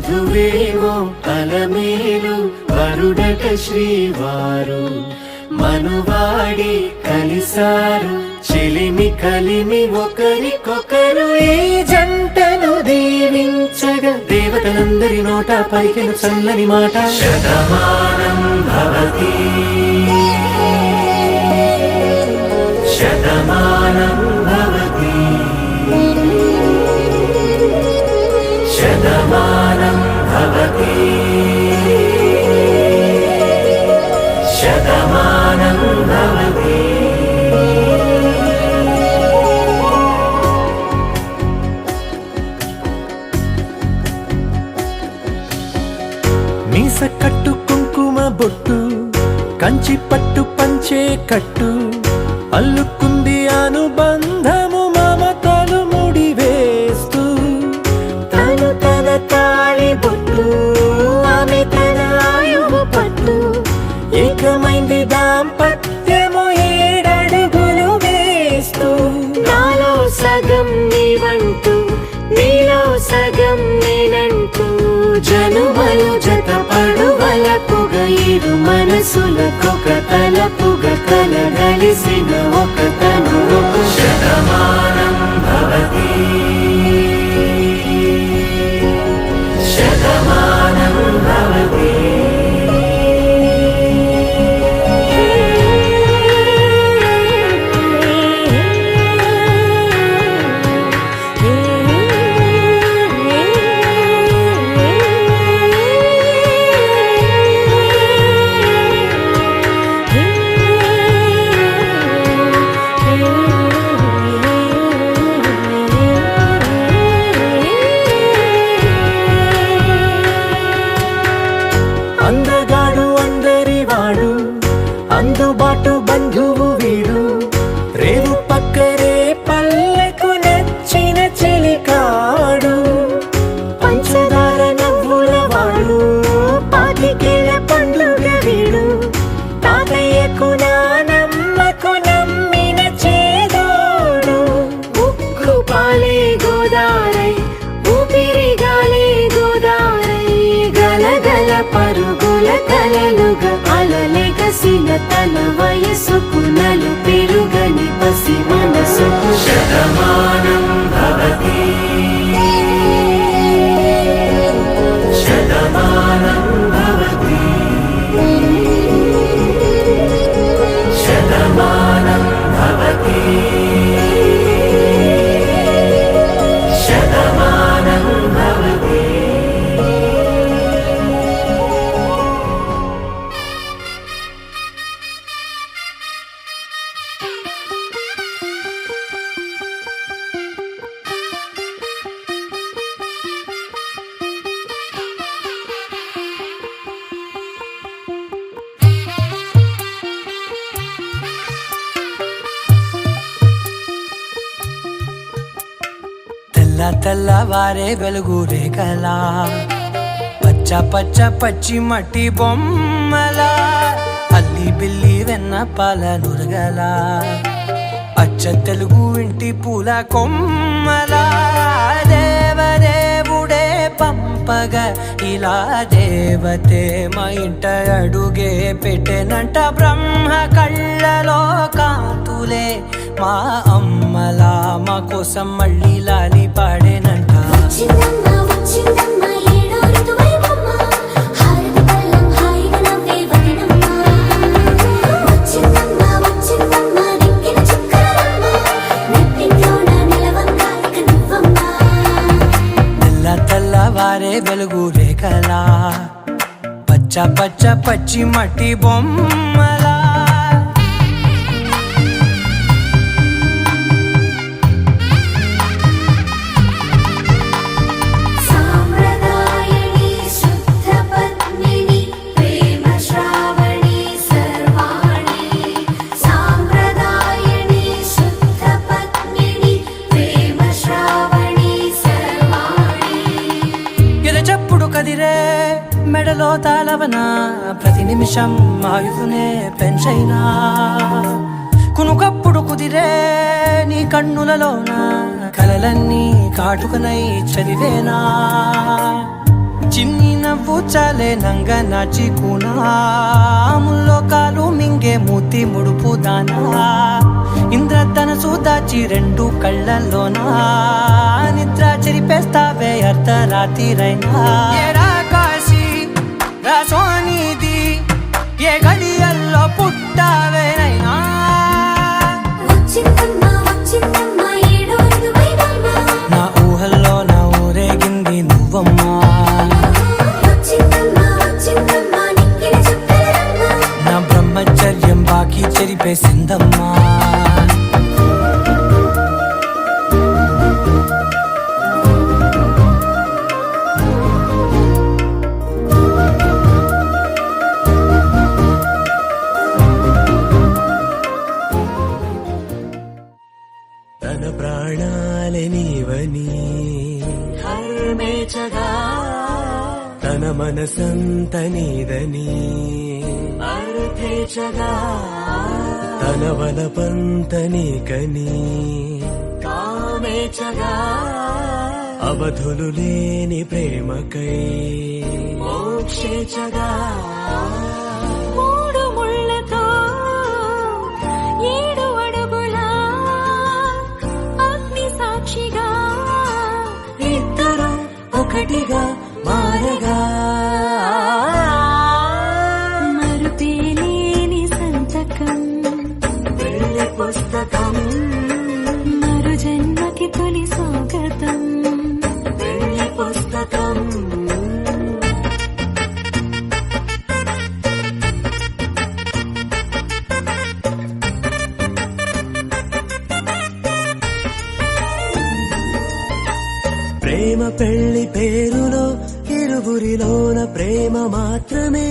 వధువేమో అలమేలు వరుడట శ్రీవారు మనువాడి కలిసారు చెలిమి కలిమి ఒకరికొకరు ఈ జంటను దీవించగా దేవతలందరి నోట పలికిన చల్లని మాట శతమానం భవతి శతమానం భవతి శతమానం భవతి శతమానం భవతి. మీస కట్టు కుంకుమ బొట్టు కంచి పట్టు పంచే కట్టు అల్లుకుంది అనుబంధము మమతలు ముడివేస్తూ తను తన తాళి బొట్టు ఆమె తన ఆయువు పట్టు ఏకమైంది దాంపత్యము 7 అడుగులు వేస్తూ నాలో సగం నీవంటూ నీలో సగం నేనంటూ జనుమలు జతపడువలపుగ ఇరు మనసులకొక తలపుగ కలగలిసిన ఒక తను శతమానం భవతి శతమానం భవతి. అందగాడు అందరివాడు అందుబాటు బంధువు వీడు రేవు పక్కరే పల్లెకు నచ్చిన చెలికాడు పంచదార నవ్వుల వాడు పాతికేల పండుగ వీడు తాతయ్యకు నానమ్మకు నమ్మిన చేదోడు ఉక్కు పాలే గోదారై ఊపిరి గాలే గోదారై గలగల పరుగుల కలలుగా అలలెగసిన తన వయసుకు నలు పెరుగని పసి మనసుకు శతమానం భవతి శతమానం భవతి శతమానం భవతి శతమానం భవతి. తెల్లవారే వెలుగు రేఖలా పచ్చ పచ్చ పచ్చి మట్టి బొమ్మలా అల్లి బిల్లి వెన్న పాల నురగలా అచ్చ తెలుగు ఇంటి పూల కొమ్మలా దేవదేవుడే పంపగా ఇలా దేవతే మా ఇంట అడుగే పెట్టెనంట బ్రహ్మ కళ్ళలో కాంతులే మా అమ్మలా మా కోసం మళ్ళీ లాలి పాడేనంట. తెల్లవారే వెలుగు రేఖలా పచ్చ పచ్చ పచ్చి మట్టి బొమ్మలా కదిరే మెడలో తాళవన ప్రతి నిమిషం ఆయుధునే పెంచైనా కునుకప్పుడు కుదిరే నీ కన్నులలోన కలలన్నీ కాటుకనై చదివేనా చిన్ని నవ్వు చాలే నంగ నాచి కూనాముల్లో కాలు మింగే మూతి ముడుపు దానా ఇంద్రధనసు దాచి రెండు కళ్ళల్లోనా నిద్ర చెరిపేస్తావే అర్ధరాత్రిరైనా ఏరా కాశీ రా సోనిది ఏ గడియల్లో పుట్టావేనైనా వచ్చిందమ్మా వచ్చిందమ్మా ఏడో ఋతువైనమ్మా నా ఊహల్లో నా ఊరేగింది నువ్వమ్మా వచ్చిందమ్మా వచ్చిందమ్మా నిక్కిన చుక్కలమ్మా నా బ్రహ్మచర్యం బాకీ చెరిపేసిందమ్మా తన ప్రాణాలే నీవని హర్మేచగా తన మనసంత నీదని అర్థేచగా తన వలపంత నీకని కామేచగా అవధులు లేని ప్రేమకై మోక్షేచగా మూడు ముళ్ళతో ఏడు అడుగుల అగ్ని సాక్షిగా ఇద్దరు ఒకటిగా మారగా మరుపేలేని సంతకం పెళ్లి పుస్తకం మరు జన్మకి తొలి స్వాగతం పెళ్లి పుస్తకం ప్రేమ పెళ్లి పేరులో ఇరువురిలోన ప్రేమ మాత్రమే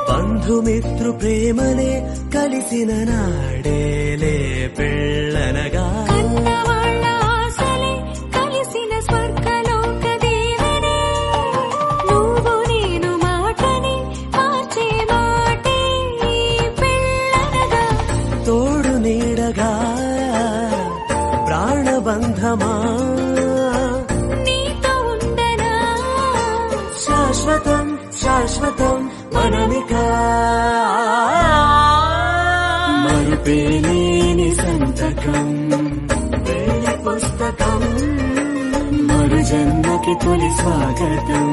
బంధుమిత్రు ప్రేమనే కలిసిన నాడేలే పెళ్ళనగా కన్నవాళ్ళ ఆశలే కలిసిన స్వర్గలోక దేవనే నువ్వు నేను మాటని మార్చే మాటే పెళ్ళనగా తోడు నీడగా ప్రాణబంధమా నీతో ఉండనా శాశ్వతం శాశ్వతం మనమికా మరుపేలేని సంతకం పెళ్లి పుస్తకం మరు జన్మకి తొలి స్వాగతం